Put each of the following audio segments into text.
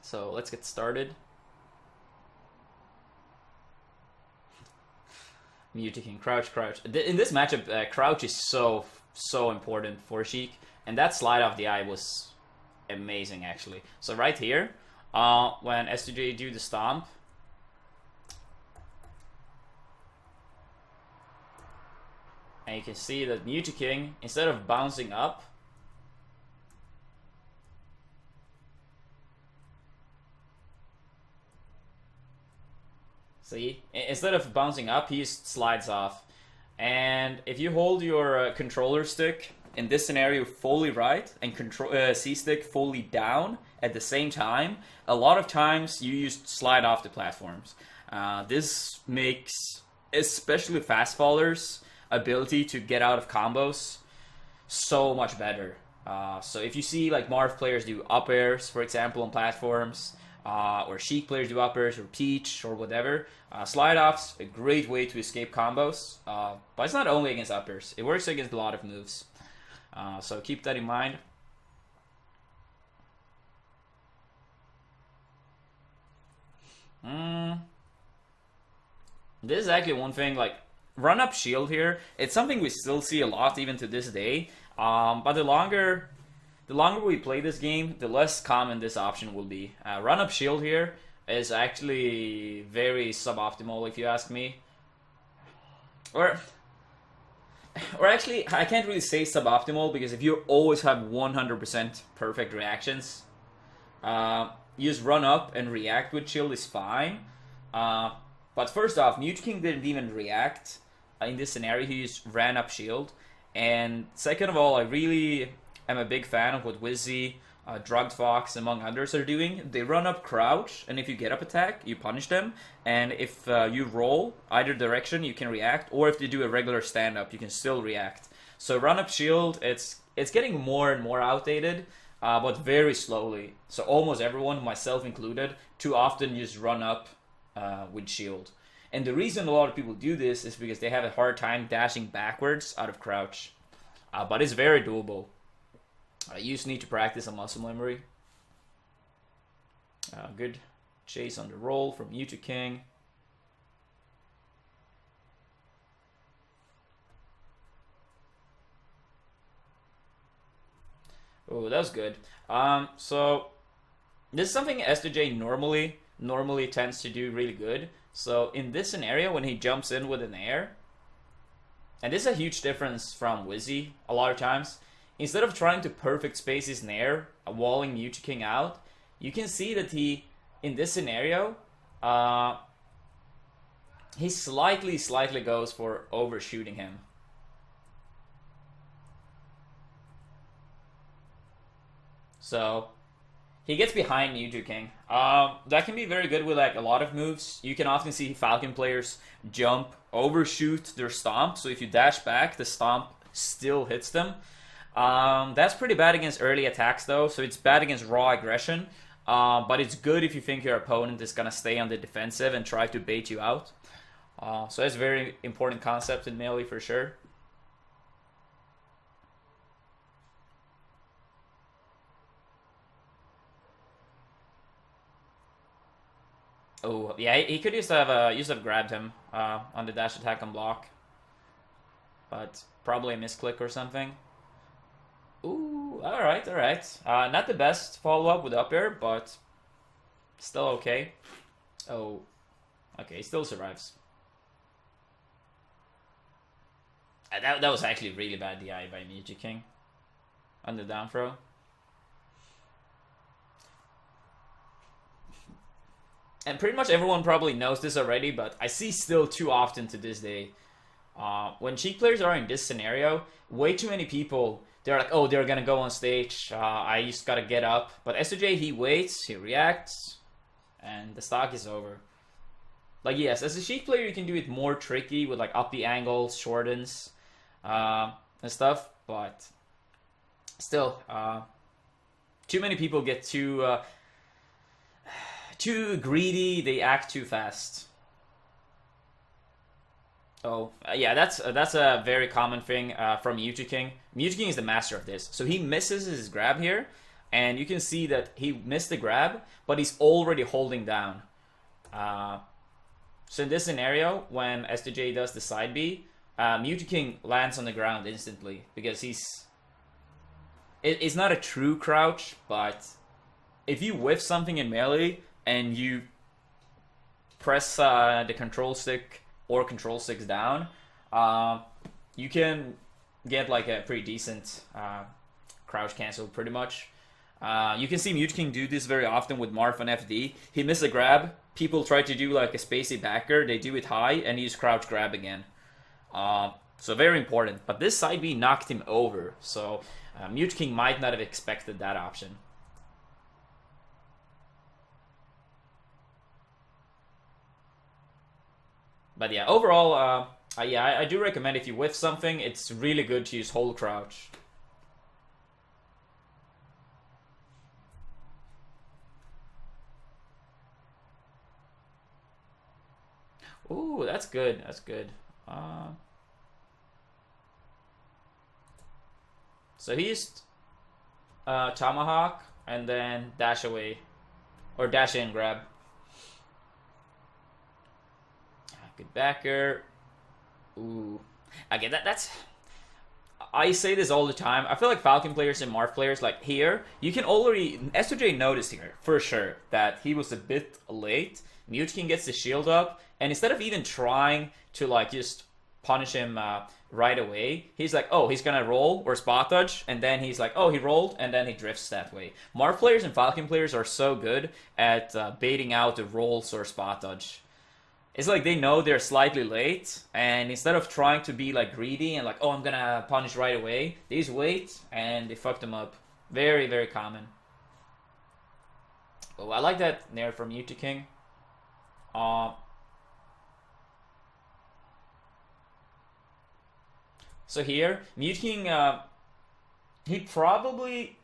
So let's get started. Mew2King, crouch, crouch. In this matchup, crouch is so important for Sheik, and that slide off the eye was amazing actually. So right here, when S2J do the stomp, and you can see that Mew2King, instead of bouncing up, see, instead of bouncing up, he slides off. And if you hold your controller stick in this scenario fully right and C stick fully down at the same time, a lot of times you use slide off the platforms. This makes especially fast fallers' ability to get out of combos so much better. So if you see like Marth players do up airs, for example, on platforms, or Sheik players do up airs, or Peach, or whatever, slide off's a great way to escape combos, but it's not only against up airs. It works against a lot of moves. So keep that in mind. This is actually one thing, like, run up shield here, it's something we still see a lot even to this day, but the longer we play this game, the less common this option will be. Run up shield here is actually very suboptimal if you ask me. Or actually, I can't really say suboptimal, because if you always have 100% perfect reactions, use run up and react with shield is fine. But first off, Mew2King didn't even react in this scenario. He just ran up shield. And second of all, I really am a big fan of what Wizzy, Drugged Fox, among others are doing. They run up crouch, and if you get up attack, you punish them. And if you roll either direction, you can react. Or if they do a regular stand-up, you can still react. So run up shield, it's getting more and more outdated, but very slowly. So almost everyone, myself included, too often just run up with shield. And the reason a lot of people do this is because they have a hard time dashing backwards out of crouch. But it's very doable. You just need to practice a muscle memory. Good chase on the roll from Mew2King. Oh, that was good. So this is something S2J normally tends to do really good. So in this scenario, when he jumps in with an air, and this is a huge difference from Wizzy a lot of times, instead of trying to perfect space his nair, walling Mew2King out, you can see that he, in this scenario, he slightly goes for overshooting him. So he gets behind Mew2King. That can be very good with like a lot of moves. You can often see Falcon players jump, overshoot their stomp. So if you dash back, the stomp still hits them. That's pretty bad against early attacks though, so it's bad against raw aggression. But it's good if you think your opponent is gonna stay on the defensive and try to bait you out. So that's a very important concept in melee for sure. Oh yeah, he could used to have grabbed him on the dash attack and block, but probably a misclick or something. Ooh, all right. Not the best follow up with up air, but still okay. Oh, okay, still survives. That was actually really bad DI by Mew2King on the down throw. And pretty much everyone probably knows this already, but I see still too often to this day. When Sheik players are in this scenario, way too many people, they're like, oh, they're gonna go on stage, I just gotta get up. But S2J, he waits, he reacts, and the stock is over. Like, yes, as a Sheik player, you can do it more tricky with like up the angles, shortens, and stuff, but still, too many people get too greedy, they act too fast. Oh, yeah, that's a very common thing from Mew2King. Mew2King is the master of this. So he misses his grab here, and you can see that he missed the grab, but he's already holding down. So in this scenario, when S2J does the side B, Mew2King lands on the ground instantly because it's not a true crouch, but if you whiff something in melee and you press the control stick or control sticks down, you can get like a pretty decent crouch cancel pretty much. You can see Mew2King do this very often with Marth on FD. He misses a grab, people try to do like a spacey backer, they do it high, and he just crouch grab again. So very important. But this side B knocked him over, so Mew2King might not have expected that option. But yeah, overall, I do recommend if you whiff something, it's really good to use hold crouch. Ooh, that's good. That's good. So he used Tomahawk and then dash away. Or dash in grab. Good backer. Ooh. Again, that's... I say this all the time. I feel like Falcon players and Marth players, like here, you can already... S2J noticed here, for sure, that he was a bit late. Mew2King gets the shield up, and instead of even trying to like just punish him right away, he's like, oh, he's gonna roll or spot dodge, and then he's like, oh, he rolled, and then he drifts that way. Marth players and Falcon players are so good at baiting out the rolls or spot dodge. It's like they know they're slightly late, and instead of trying to be like greedy and like, oh, I'm gonna punish right away, they just wait and they fuck them up. Very, very common. Oh, I like that nair from Mew2King. So here, Mew2King, he probably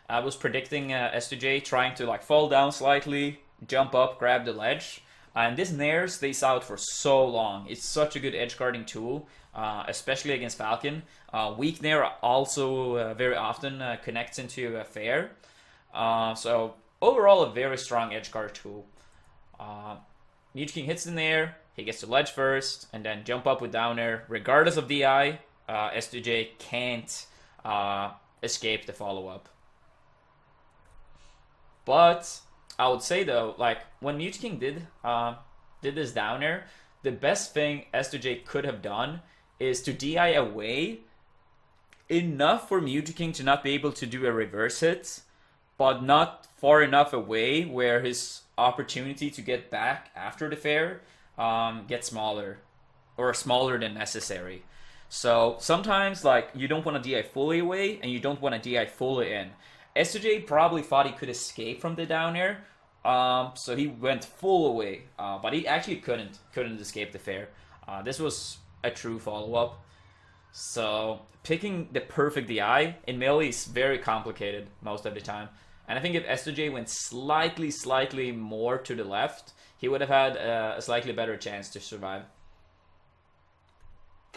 was predicting S2J trying to like fall down slightly, jump up, grab the ledge. And this nair stays out for so long. It's such a good edge guarding tool, especially against Falcon. Weak nair also very often connects into a fair. So overall, a very strong edge guard tool. Mew2King hits the nair, he gets the ledge first, and then jump up with down air. Regardless of DI, S2J can't escape the follow-up. But I would say though, like when Mew2King did this down air, the best thing S2J could have done is to DI away enough for Mew2King to not be able to do a reverse hit, but not far enough away where his opportunity to get back after the fair gets smaller, or smaller than necessary. So sometimes like you don't want to DI fully away and you don't want to DI fully in. S2J probably thought he could escape from the down air, so he went full away, but he actually couldn't escape the fair. This was a true follow-up. So picking the perfect DI in melee is very complicated most of the time. And I think if S2J went slightly more to the left, he would have had a slightly better chance to survive.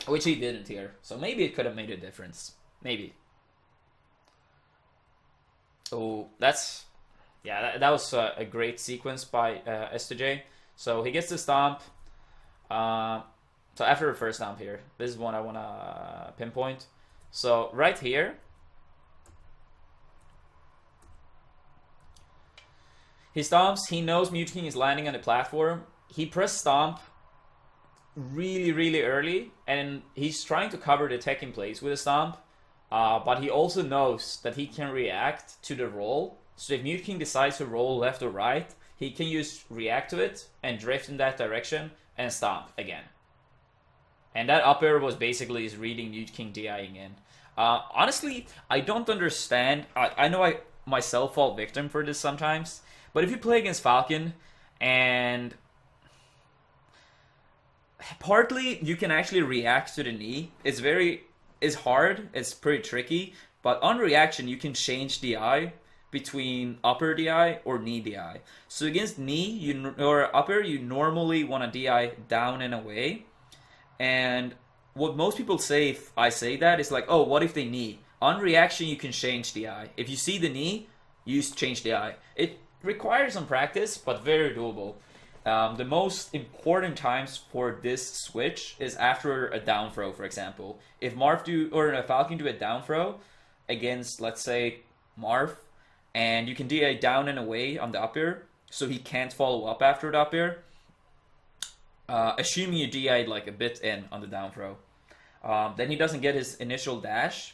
Which he didn't here. So maybe it could have made a difference. Maybe. Oh, that's... Yeah, that was a great sequence by S2J. So he gets the stomp. So after the first stomp here, this is one I want to pinpoint. So right here, he stomps. He knows Mew2King is landing on the platform. He pressed stomp really early, and he's trying to cover the tech in place with a stomp. But he also knows that he can react to the roll. So if Mew2King decides to roll left or right, he can use react to it and drift in that direction and stomp again. And that up air was basically his reading Mew2King DIing in. Honestly, I don't understand. I know I myself fall victim for this sometimes. But if you play against Falcon, and partly you can actually react to the knee. It's hard, it's pretty tricky, but on reaction you can change DI between upper DI or knee DI. So against knee or upper, you normally want to DI down and away. And what most people say if I say that is like, oh, what if they knee? On reaction, you can change the eye. If you see the knee, you change the eye. It requires some practice, but very doable. The most important times for this switch is after a down throw, for example. If Falcon do a down throw against, let's say, Marth, and you can DI down and away on the up air, so he can't follow up after the up air, assuming you DI'd like a bit in on the down throw. Then he doesn't get his initial dash,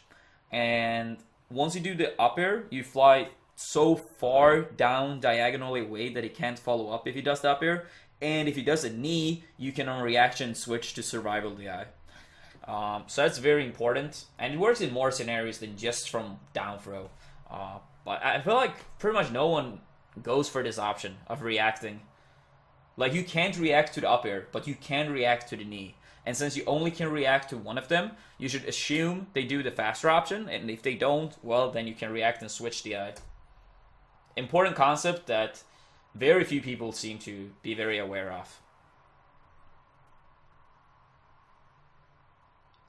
and once you do the up air, you fly so far down diagonally away that he can't follow up if he does the up air. And if he does a knee, you can on reaction switch to survival DI. So that's very important, and it works in more scenarios than just from down throw. But I feel like pretty much no one goes for this option of reacting. Like, you can't react to the up air, but you can react to the knee. And since you only can react to one of them, you should assume they do the faster option, and if they don't, well, then you can react and switch DI. Important concept that very few people seem to be very aware of.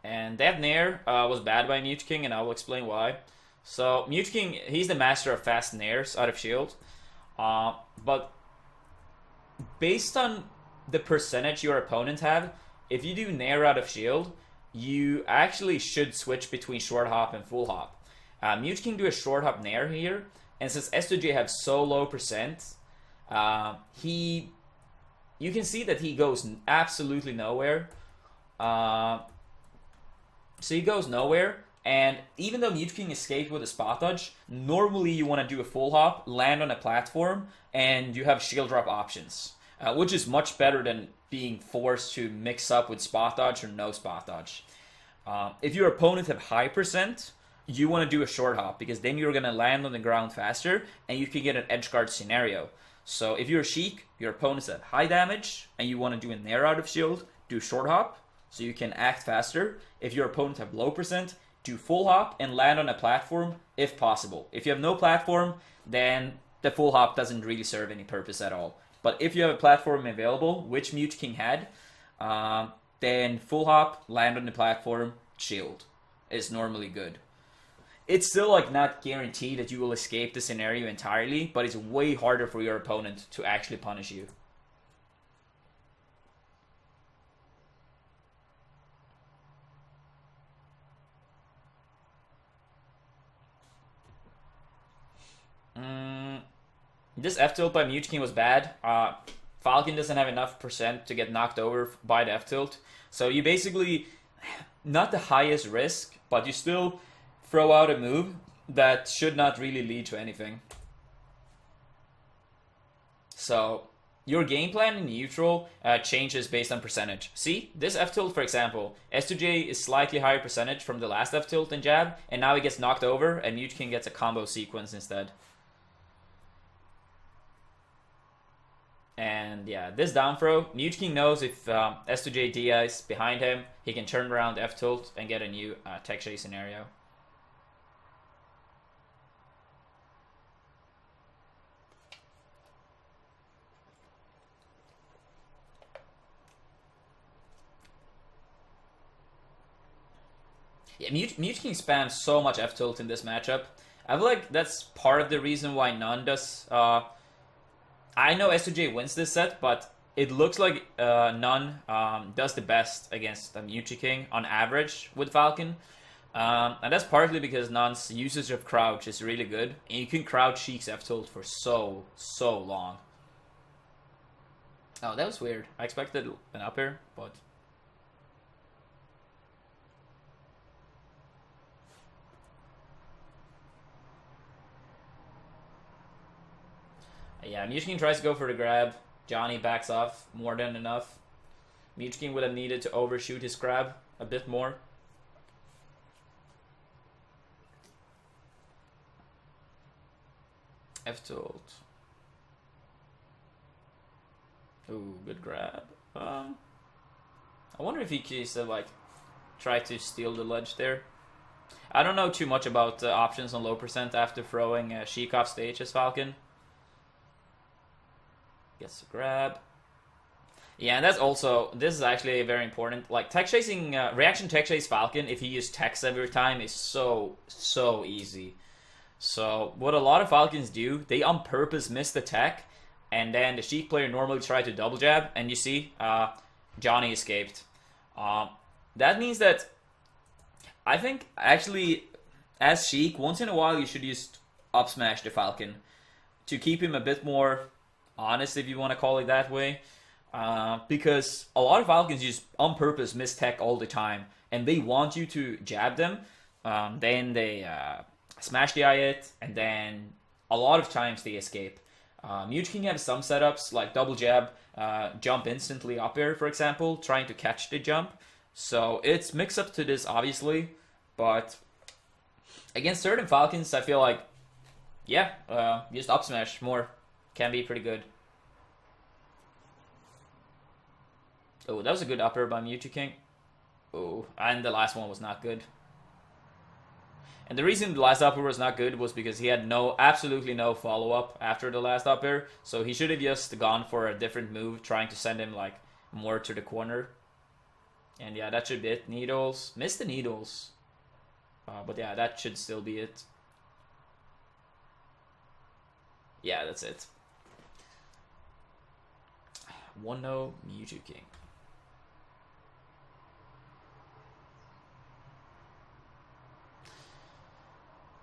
And that Nair was bad by Mew2King, and I will explain why. So Mew2King, he's the master of fast Nairs out of shield. But based on the percentage your opponent have, if you do Nair out of shield, you actually should switch between short hop and full hop. Mew2King do a short hop Nair here, and since S2J have so low percent, you can see that he goes absolutely nowhere. So he goes nowhere, and even though Mew2King escaped with a spot dodge, normally you want to do a full hop, land on a platform, and you have shield drop options, which is much better than being forced to mix up with spot dodge or no spot dodge. If your opponent have high percent, you want to do a short hop, because then you're going to land on the ground faster, and you can get an edge guard scenario. So if you're Sheik, your opponent's at high damage, and you want to do a Nair out of shield, do short hop, so you can act faster. If your opponent have low percent, do full hop and land on a platform if possible. If you have no platform, then the full hop doesn't really serve any purpose at all. But if you have a platform available, which Mew2King had, then full hop, land on the platform, shield is normally good. It's still like not guaranteed that you will escape the scenario entirely, but it's way harder for your opponent to actually punish you. This F tilt by Mew2King was bad. Falcon doesn't have enough percent to get knocked over by the F tilt. So you basically, not the highest risk, but you still throw out a move that should not really lead to anything. So your game plan in neutral changes based on percentage. See, this F tilt, for example, S2J is slightly higher percentage from the last F tilt than jab, and now he gets knocked over, and Mew2King gets a combo sequence instead. And yeah, this down throw, Mew2King knows if S2J DIs behind him, he can turn around F tilt and get a new tech chase scenario. Yeah, Mew2King spams so much F tilt in this matchup. I feel like that's part of the reason why none does. I know S2J wins this set, but it looks like none does the best against Mew2King on average with Falcon. And that's partly because Nun's usage of crouch is really good, and you can crouch Sheik's F tilt for so long. Oh, that was weird. I expected an up air, but. Yeah, Mew2King tries to go for the grab. Johnny backs off more than enough. Mew2King would have needed to overshoot his grab a bit more. F tilt. Ooh, good grab. I wonder if he could like try to steal the ledge there. I don't know too much about options on low percent after throwing Sheik off stage as Falcon. Gets a grab. Yeah, and that's also, this is actually very important. Like tech chasing, reaction tech chase Falcon, if you use techs every time, is so easy. So what a lot of Falcons do, they on purpose miss the tech, and then the Sheik player normally try to double jab, and you see, Johnny escaped. Um, that means that I think actually, as Sheik, once in a while you should use up smash the Falcon to keep him a bit more honest, if you want to call it that way. Because a lot of Falcons just on purpose miss tech all the time, and they want you to jab them. Then they smash the it, and then a lot of times they escape. Mew2King has some setups like double jab, jump instantly up air, for example, trying to catch the jump. So it's mix up to this, obviously, but against certain Falcons, I feel like, yeah, just up smash more can be pretty good. Oh, that was a good upper by Mew2King. Oh, and the last one was not good. And the reason the last upper was not good was because he had absolutely no follow-up after the last upper, so he should have just gone for a different move, trying to send him like more to the corner. And yeah, that should be it. Needles. Missed the needles. But yeah, that should still be it. Yeah, that's it. 1-0 Mew2King.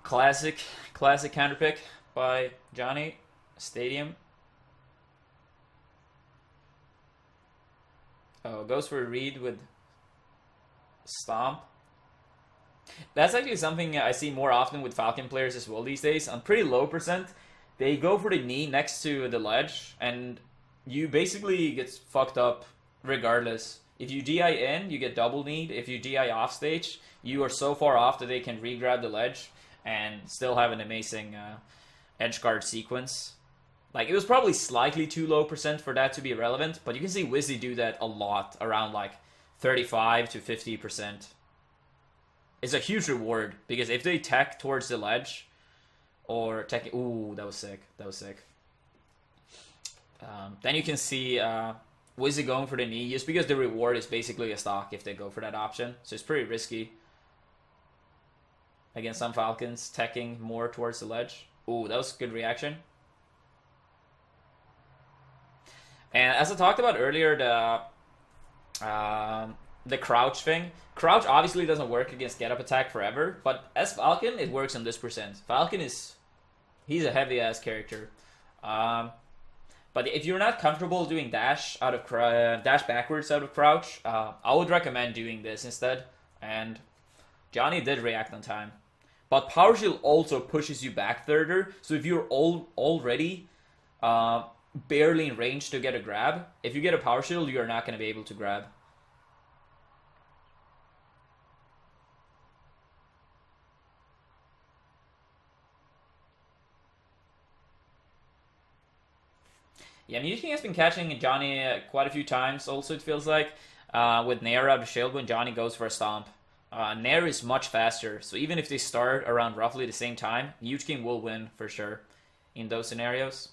Classic counterpick by Johnny. Stadium. Oh, goes for a read with Stomp. That's actually something I see more often with Falcon players as well these days. On pretty low percent, they go for the knee next to the ledge, and you basically get fucked up regardless. If you DI in, you get double kneed. If you DI off stage, you are so far off that they can re-grab the ledge and still have an amazing edge guard sequence. Like, it was probably slightly too low percent for that to be relevant, but you can see Wizzy do that a lot, around like 35 to 50%. It's a huge reward, because if they tech towards the ledge, or tech... Ooh, that was sick. That was sick. Then you can see Wizzy going for the knee, just because the reward is basically a stock if they go for that option. So it's pretty risky against some Falcons, teching more towards the ledge. Ooh, that was a good reaction. And as I talked about earlier, the crouch thing. Crouch obviously doesn't work against get up attack forever, but as Falcon, it works on this percent. Falcon he's a heavy ass character. But if you're not comfortable doing dash backwards out of crouch, I would recommend doing this instead. And Johnny did react on time. But Power Shield also pushes you back further, so if you're already barely in range to get a grab, if you get a Power Shield, you're not going to be able to grab. Yeah, Mew2King has been catching Johnny quite a few times, also it feels like, with Nair out of shield when Johnny goes for a stomp. Nair is much faster, so even if they start around roughly the same time, Mew2King will win for sure in those scenarios.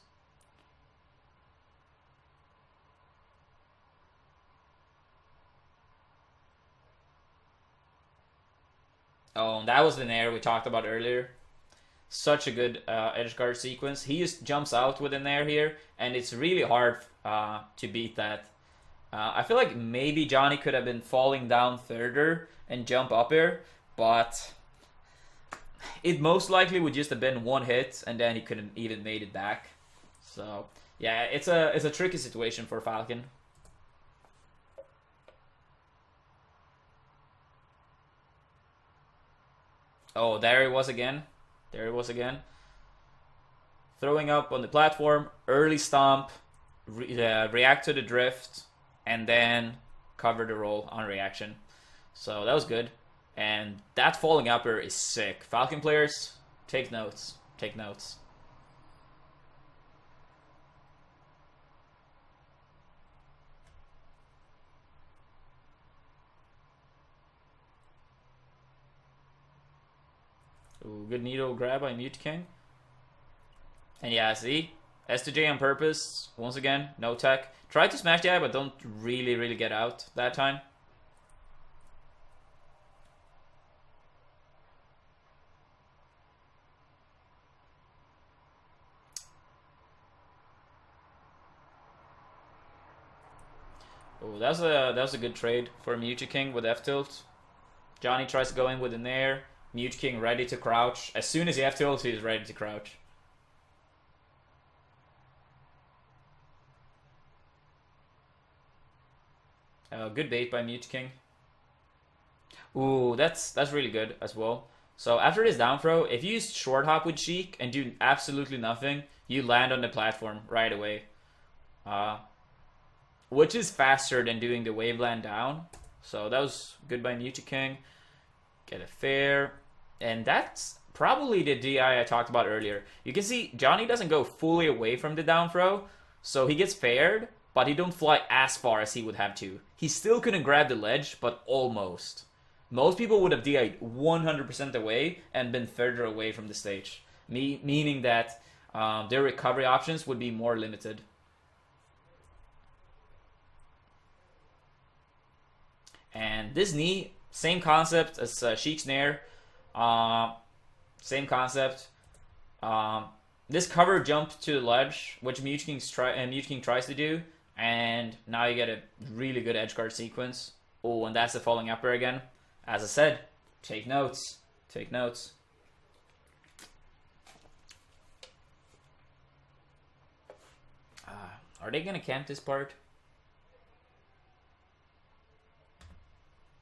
Oh, and that was the Nair we talked about earlier. Such a good edge guard sequence. He just jumps out with an air here, and it's really hard to beat that. I feel like maybe Johnny could have been falling down further and jump up here, but it most likely would just have been one hit, and then he couldn't even made it back. So yeah, it's a tricky situation for Falcon. Oh, there he was again. There he was again. Throwing up on the platform, early stomp, react to the drift, and then cover the roll on reaction. So that was good. And that falling upper is sick. Falcon players, take notes. Take notes. Ooh, good needle grab by Mew2King. And yeah, see? S2J on purpose. Once again, no tech. Tried to smash the eye, but don't really get out that time. Oh, that was a good trade for Mew2King with F tilt. Johnny tries to go in with an air. Mew2King ready to crouch. As soon as he F tilts, he's ready to crouch. Good bait by Mew2King. Ooh, that's really good as well. So after this down throw, if you use short hop with Sheik and do absolutely nothing, you land on the platform right away. Which is faster than doing the wave land down. So that was good by Mew2King. Get a fair. And that's probably the DI I talked about earlier. You can see Johnny doesn't go fully away from the down throw. So he gets faired, but he don't fly as far as he would have to. He still couldn't grab the ledge, but almost. Most people would have DI'd 100% away and been further away from the stage. Meaning that their recovery options would be more limited. And this knee, same concept as Sheik's Nair. Same concept. This cover jump to the ledge, which Mew2King tries to do. And now you get a really good edgeguard sequence. Oh, and that's the falling upper again. As I said, take notes. Take notes. Are they going to camp this part?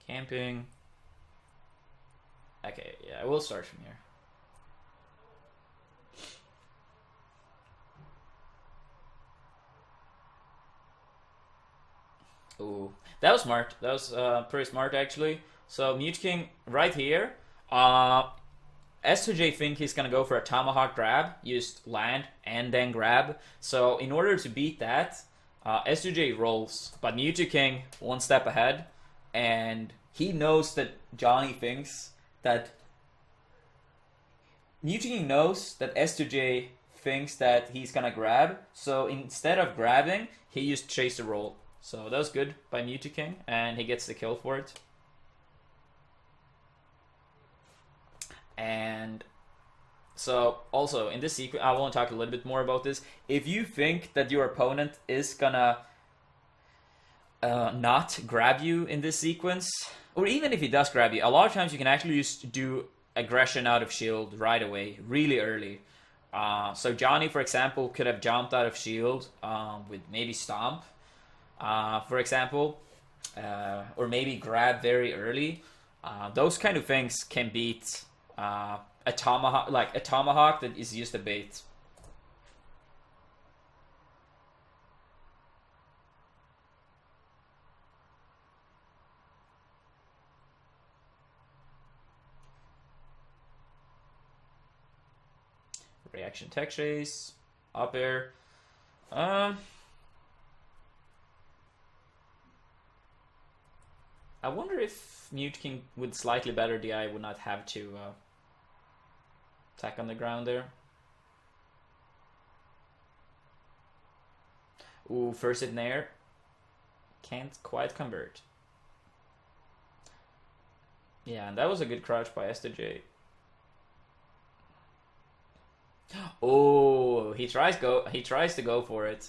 Camping. Okay, yeah, we'll start from here. Ooh, that was smart. That was pretty smart actually. So Mew2King right here. S2J think he's gonna go for a tomahawk grab, use land and then grab. So in order to beat that, S2J rolls, but Mew2King one step ahead, and he knows that Johnny thinks that Mew2King knows that S2J thinks that he's gonna grab. So instead of grabbing, he used chase the roll. So that was good by Mew2King, and he gets the kill for it. And so also in this sequence, I want to talk a little bit more about this. If you think that your opponent is gonna not grab you in this sequence, or even if he does grab you, a lot of times you can actually just do aggression out of shield right away, really early. So Johnny, for example, could have jumped out of shield with maybe stomp, for example, or maybe grab very early. Those kind of things can beat a tomahawk, like a tomahawk that is used to bait. Reaction tech chase, up air. I wonder if Mew2King with slightly better DI would not have to attack on the ground there. Ooh, first hit Nair. Can't quite convert. Yeah, and that was a good crouch by S2J. Oh, he tries to go for it.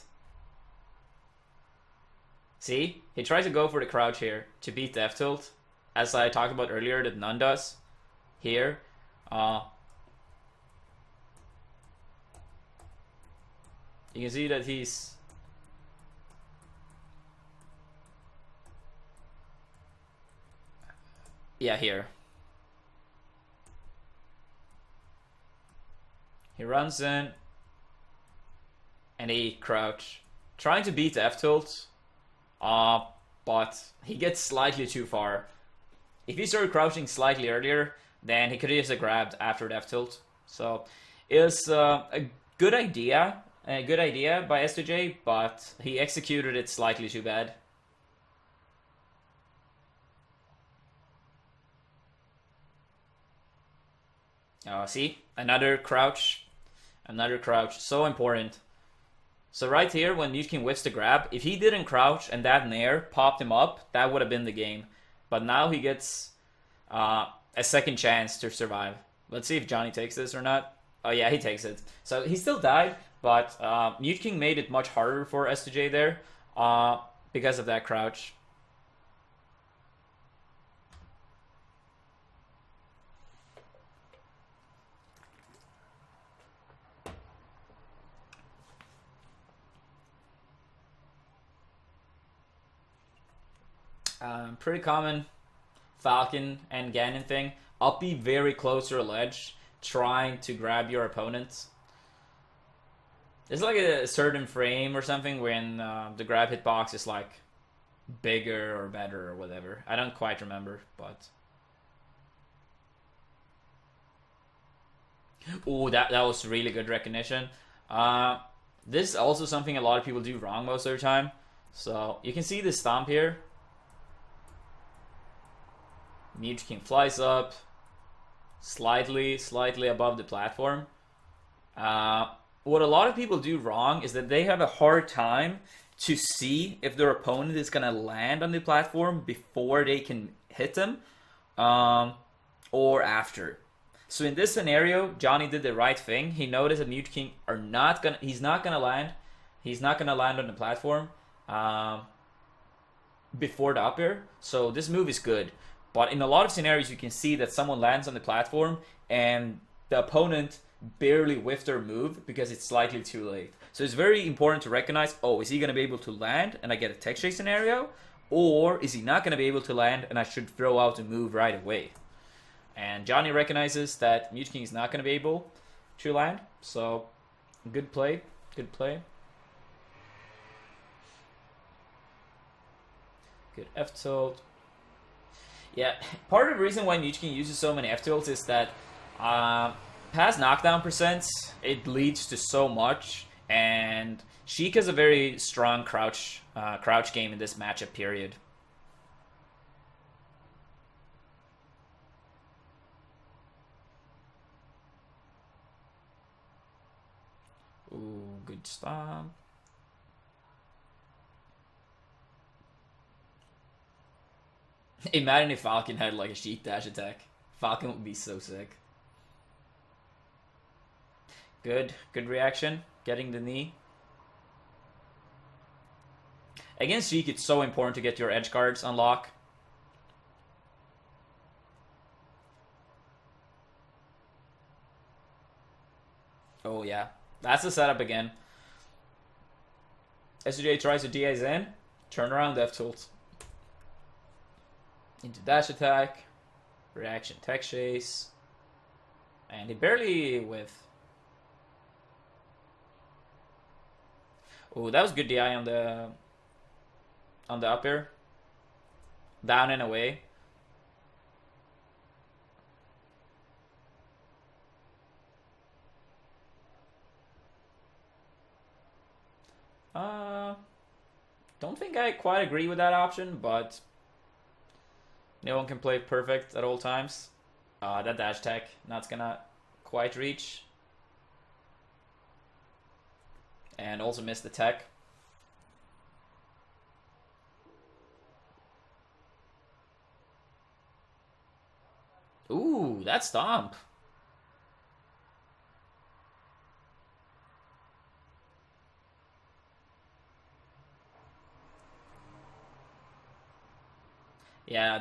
See? He tries to go for the crouch here to beat the F tilt, as I talked about earlier that none does here. You can see that he's here. He runs in and he crouch, trying to beat the F tilt. But he gets slightly too far. If he started crouching slightly earlier, then he could have just grabbed after the F tilt. So it was a good idea by S2J, but he executed it slightly too bad. See, another crouch, so important. So right here, when Mew2King whiffs the grab, if he didn't crouch and that nair popped him up, that would have been the game. But now he gets a second chance to survive. Let's see if Johnny takes this or not. Oh yeah, he takes it. So he still died, but Mew2King made it much harder for S2J there because of that crouch. Pretty common Falcon and Ganon thing. I'll be very close to a ledge, trying to grab your opponent. There's like a certain frame or something when the grab hitbox is like bigger or better or whatever. I don't quite remember, but... Ooh, that was really good recognition. This is also something a lot of people do wrong most of the time. So, you can see the stomp here. Mew2King flies up, slightly above the platform. What a lot of people do wrong is that they have a hard time to see if their opponent is going to land on the platform before they can hit them, or after. So in this scenario, Johnny did the right thing. He noticed that Mew2King he's not gonna land. He's not gonna land on the platform before the up air. So this move is good. But in a lot of scenarios, you can see that someone lands on the platform and the opponent barely whiffed their move because it's slightly too late. So it's very important to recognize, oh, is he going to be able to land and I get a tech chase scenario? Or is he not going to be able to land and I should throw out a move right away? And Johnny recognizes that Mew2King is not going to be able to land. So good play. Good play. Good F tilt. Yeah, part of the reason why Mew2King uses so many F tilts is that past knockdown percents, it leads to so much, and Sheik has a very strong crouch game in this matchup period. Ooh, good stomp. Imagine if Falcon had like a Sheik dash attack. Falcon would be so sick. Good reaction. Getting the knee. Against Sheik, it's so important to get your edge guards on lock. Oh yeah, that's the setup again. S2J tries to DI in. Turn around F tilt. Into dash attack, reaction tech chase, and he barely whiff. Oh, that was good DI on the up air. Down and away. Don't think I quite agree with that option, but no one can play perfect at all times. That dash tech, not gonna quite reach. And also missed the tech. Ooh, that stomp. Yeah,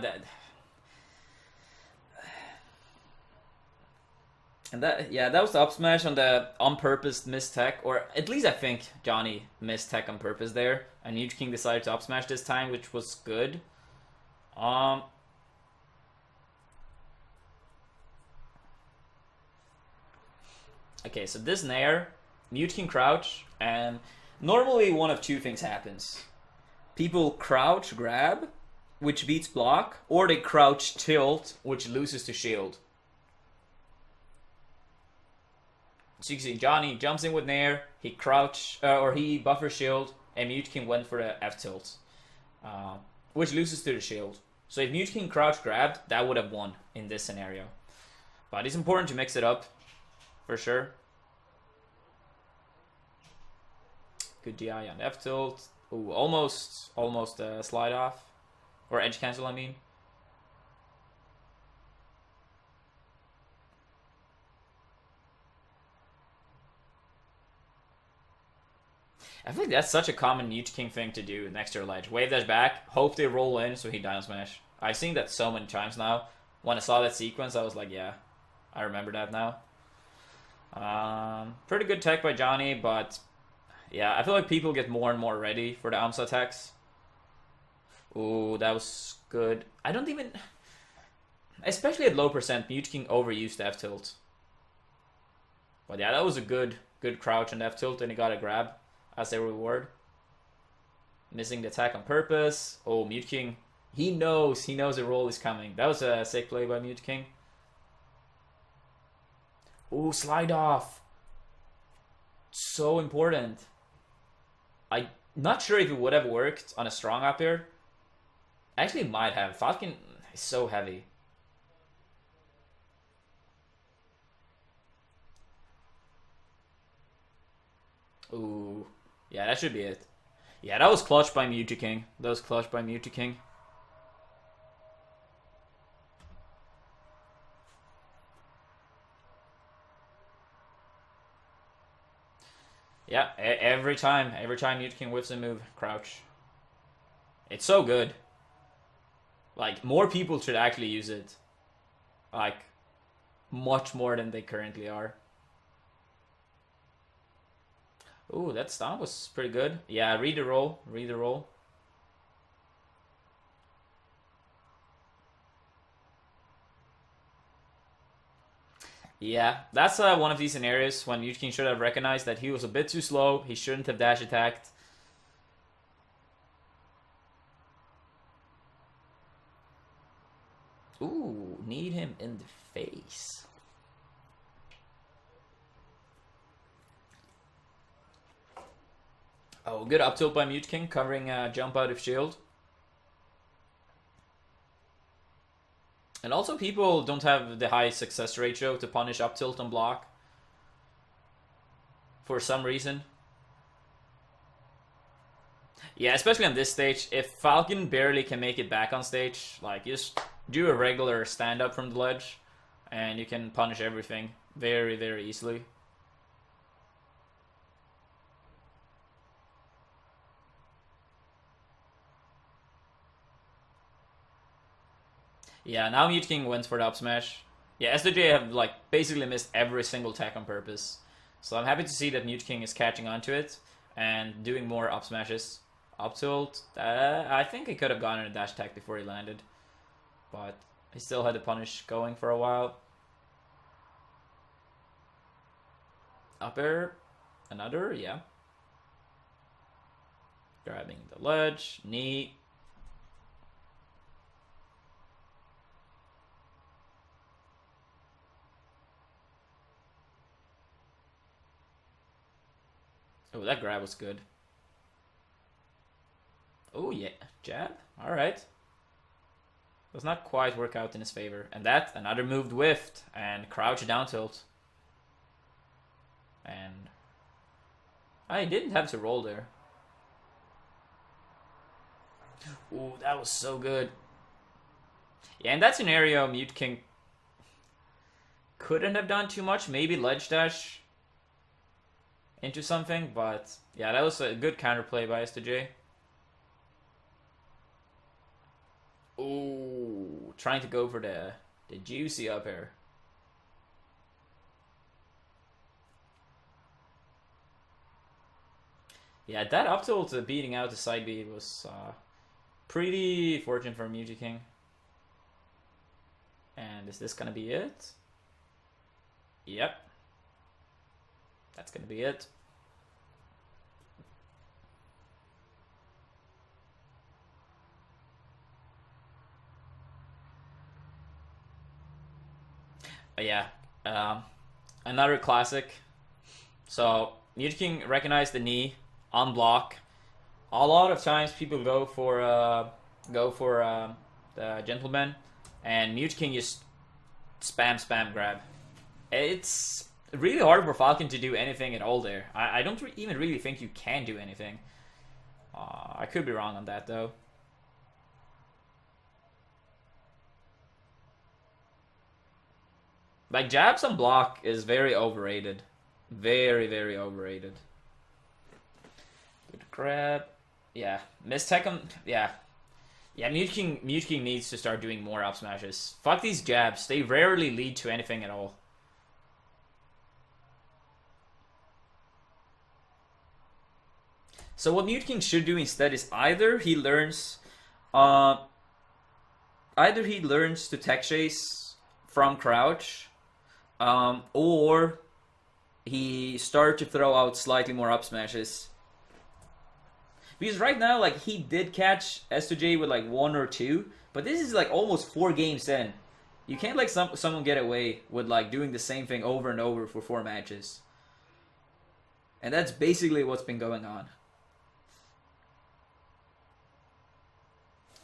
that was the up smash on the on purpose missed tech, or at least I think Johnny missed tech on purpose there, and Mew2King decided to up smash this time, which was good. Okay, so this nair, Mew2King crouch, and normally one of two things happens. People crouch grab, which beats block, or they crouch tilt, which loses to shield. So you can see Johnny jumps in with nair, he crouch, or he buffer shield, and Mew2King went for the F tilt, which loses to the shield. So if Mew2King crouch grabbed, that would have won in this scenario. But it's important to mix it up, for sure. Good GI on F tilt. Ooh, almost slide off. Or edge cancel, I mean. I feel like that's such a common Mew2King thing to do next to your ledge. Wave dash back, hope they roll in so he down smash. I've seen that so many times now. When I saw that sequence, I was like, yeah, I remember that now. Pretty good tech by Johnny, but yeah, I feel like people get more and more ready for the AMSA attacks. Ooh, that was good. I don't even... Especially at low percent, Mew2King overused F tilt. But yeah, that was a good crouch on F tilt, and he got a grab as a reward. Missing the attack on purpose. Oh, Mew2King. He knows a roll is coming. That was a sick play by Mew2King. Ooh, slide off. So important. I'm not sure if it would have worked on a strong up air. Actually, it might have. Falcon is so heavy. Ooh. Yeah, that should be it. Yeah, that was clutch by Mew2King. That was clutch by Mew2King. Yeah, every time Mew2King whiffs a move, crouch. It's so good. Like, more people should actually use it. Like, much more than they currently are. Ooh, that stomp was pretty good. Yeah, read the roll. Read the roll. Yeah, that's one of these scenarios when Mew2King should have recognized that he was a bit too slow. He shouldn't have dash attacked. Ooh, need him in the face. Oh, good up tilt by Mew2King, covering jump out of shield. And also, people don't have the high success ratio to punish up tilt and block. For some reason. Yeah, especially on this stage. If Falcon barely can make it back on stage, like, just do a regular stand-up from the ledge, and you can punish everything very, very easily. Yeah, now Mew2King went for the up smash. Yeah, S2J have like basically missed every single attack on purpose. So I'm happy to see that Mew2King is catching on to it and doing more up smashes. Up tilt, I think he could have gone in a dash attack before he landed. But he still had the punish going for a while. Up air, another, yeah. Grabbing the ledge, knee. Oh, that grab was good. Oh, yeah. Jab? Alright. Does not quite work out in his favor. And that, another move whiffed. And crouch down tilt. And... I didn't have to roll there. Ooh, that was so good. Yeah, in that scenario, Mew2King couldn't have done too much. Maybe ledge dash into something, but yeah, that was a good counterplay by S2J. Ooh, trying to go for the juicy up air. Yeah, that up tilt beating out the side B was pretty fortunate for Mew2King. And is this gonna be it? Yep. That's gonna be it. Yeah, another classic. So Mew2King recognized the knee on block. A lot of times people go for the gentleman, and Mew2King just spam grab. It's really hard for Falcon to do anything at all there. I don't even really think you can do anything. I could be wrong on that though. Like, jabs on block is very overrated. Very, very overrated. Good grab. Yeah. Miss tech on... Yeah. Yeah, Mew2King needs to start doing more up smashes. Fuck these jabs. They rarely lead to anything at all. So what Mew2King should do instead is either he learns to tech chase from crouch, or he start to throw out slightly more up smashes. Because right now, like, he did catch S2J with like 1 or 2, but this is like almost 4 games in. You can't like someone get away with like doing the same thing over and over for 4 matches. And that's basically what's been going on.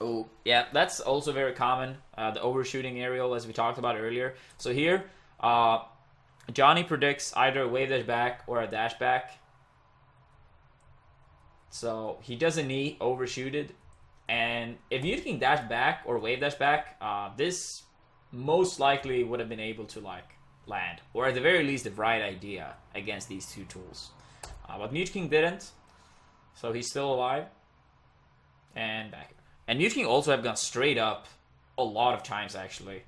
Oh, yeah, that's also very common, the overshooting aerial, as we talked about earlier. So here, Johnny predicts either a wave dash back or a dash back. So he doesn't need overshoot it. And if Mew2King dash back or wave dash back, this most likely would have been able to like land. Or at the very least, the right idea against these 2 tools. But Mew2King didn't. So he's still alive. And back. And Mew2King also have gone straight up a lot of times, actually.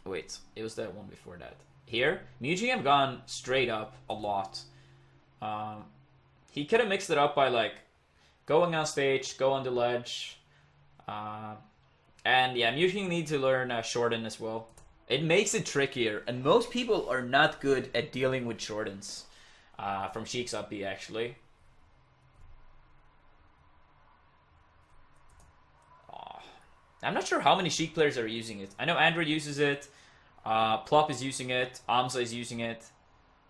Wait, it was that one before that. Here, Mew2King have gone straight up a lot. He could have mixed it up by, like, going on stage, go on the ledge. And, yeah, Mew2King needs to learn shorten as well. It makes it trickier, and most people are not good at dealing with shortens. From Sheik's up B, actually. I'm not sure how many Sheik players are using it. I know Android uses it, Plop is using it, Amza is using it.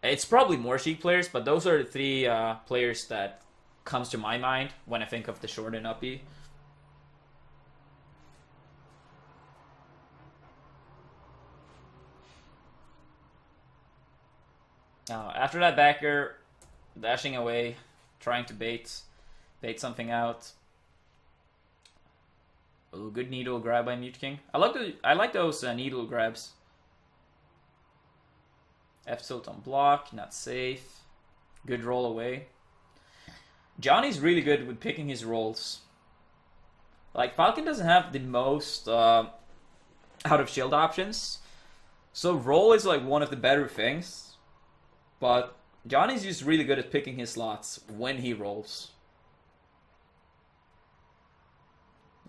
It's probably more Sheik players, but those are the 3 players that comes to my mind when I think of the short and uppy. After that backer, dashing away, trying to bait something out. Ooh, good needle grab by Mew2King. I like those needle grabs. F tilt on block, not safe. Good roll away. Johnny's really good with picking his rolls. Like, Falcon doesn't have the most out of shield options. So roll is like one of the better things. But Johnny's just really good at picking his slots when he rolls.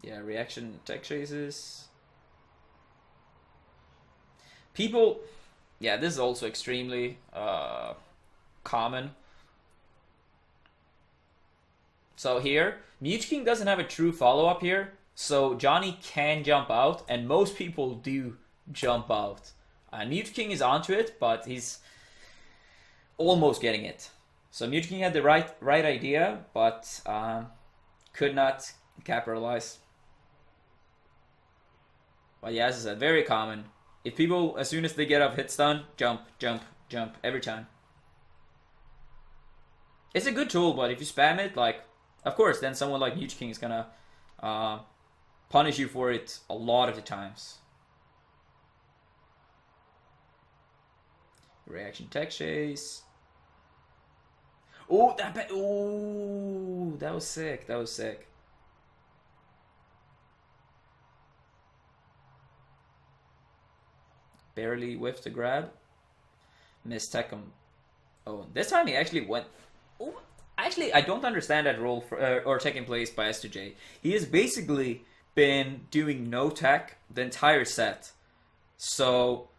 Yeah, reaction tech chases. People... Yeah, this is also extremely common. So here, Mew2King doesn't have a true follow-up here. So Johnny can jump out, and most people do jump out. Mew2King is onto it, but he's almost getting it. So Mew2King had the right idea, but could not capitalize. But yeah, as I said, very common. If people, as soon as they get up hit stun, jump, jump, jump, every time. It's a good tool, but if you spam it, like, of course, then someone like Mew2King is gonna punish you for it a lot of the times. Reaction tech chase. Oh, that was sick. That was sick. Barely whiffed the grab. Missed tech him. Oh, this time he actually went. Oh, actually, I don't understand that roll for, or taking place by S2J. He has basically been doing no tech the entire set. So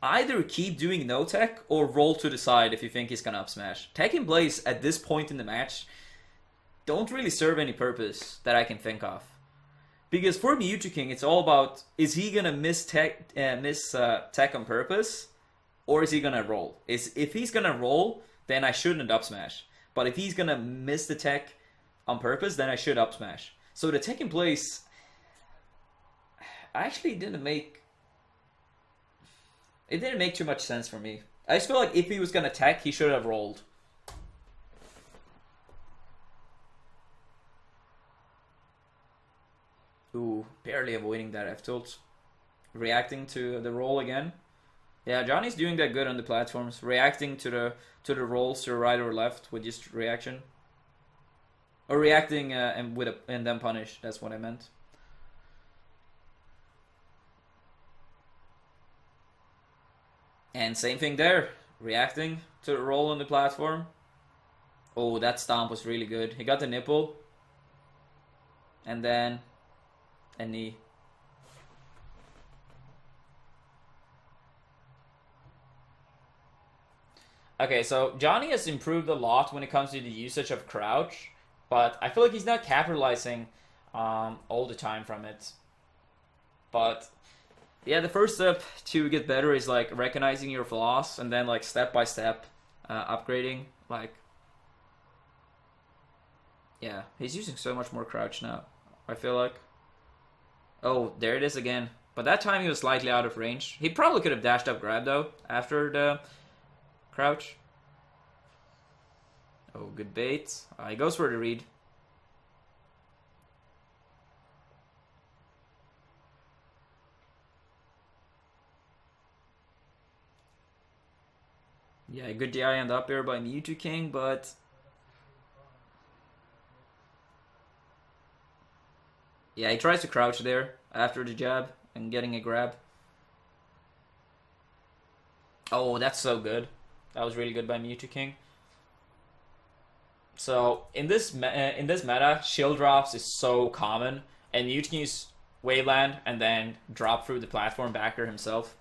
either keep doing no tech or roll to the side if you think he's gonna up smash. Tech in place at this point in the match don't really serve any purpose that I can think of. Because for Mew2King, it's all about, is he gonna miss tech on purpose, or is he gonna roll? If he's gonna roll, then I shouldn't up smash. But if he's gonna miss the tech on purpose, then I should up smash. So the tech in place actually didn't make It didn't make too much sense for me. I just feel like if he was gonna attack, he should have rolled. Ooh, barely avoiding that F tilt. Reacting to the roll again. Yeah, Johnny's doing that good on the platforms. Reacting to the rolls to the right or left with just reaction. Or reacting and then punish. That's what I meant. And same thing there. Reacting to the roll on the platform. Oh, that stomp was really good. He got the nipple. And then a knee. Okay, so Johnny has improved a lot when it comes to the usage of crouch. But I feel like he's not capitalizing all the time from it. But yeah, the first step to get better is like recognizing your flaws and then like step by step upgrading. Like, yeah, he's using so much more crouch now, I feel like. Oh, there it is again. But that time he was slightly out of range. He probably could have dashed up grab though after the crouch. Oh, good bait. He goes for the read. Yeah, good DI and up air by Mew2King, but yeah, he tries to crouch there after the jab and getting a grab. Oh, that's so good. That was really good by Mew2King. So in this meta, shield drops is so common, and Mew2King use Waveland and then drop through the platform backer himself.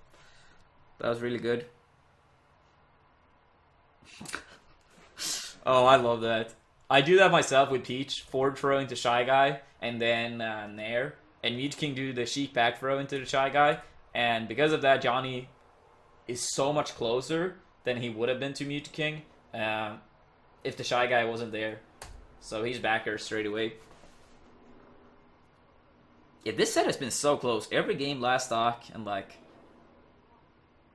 That was really good. Oh, I love that. I do that myself with Peach, forward throw into Shy Guy, and then Nair. And Mew2King do the Sheik back throw into the Shy Guy. And because of that, Johnny is so much closer than he would have been to Mew2King if the Shy Guy wasn't there. So he's backer straight away. Yeah, this set has been so close. Every game last stock and like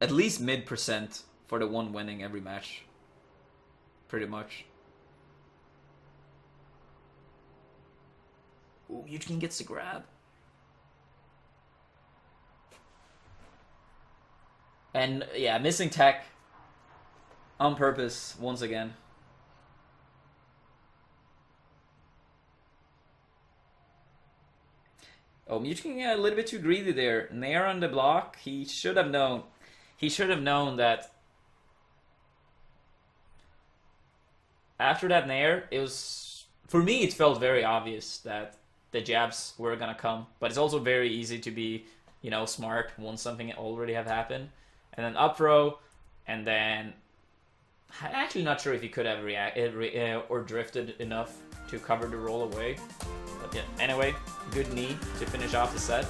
at least mid% for the one winning every match. Pretty much. Ooh, Mew2King gets the grab. And yeah, missing tech on purpose once again. Oh, Mew2King a little bit too greedy there. Nair on the block. He should have known. He should have known that after that Nair, it was, for me, it felt very obvious that the jabs were gonna come. But it's also very easy to be, you know, smart once something already have happened. And then up throw, and then I'm actually not sure if he could have reacted or drifted enough to cover the roll away. But yeah, anyway, good knee to finish off the set.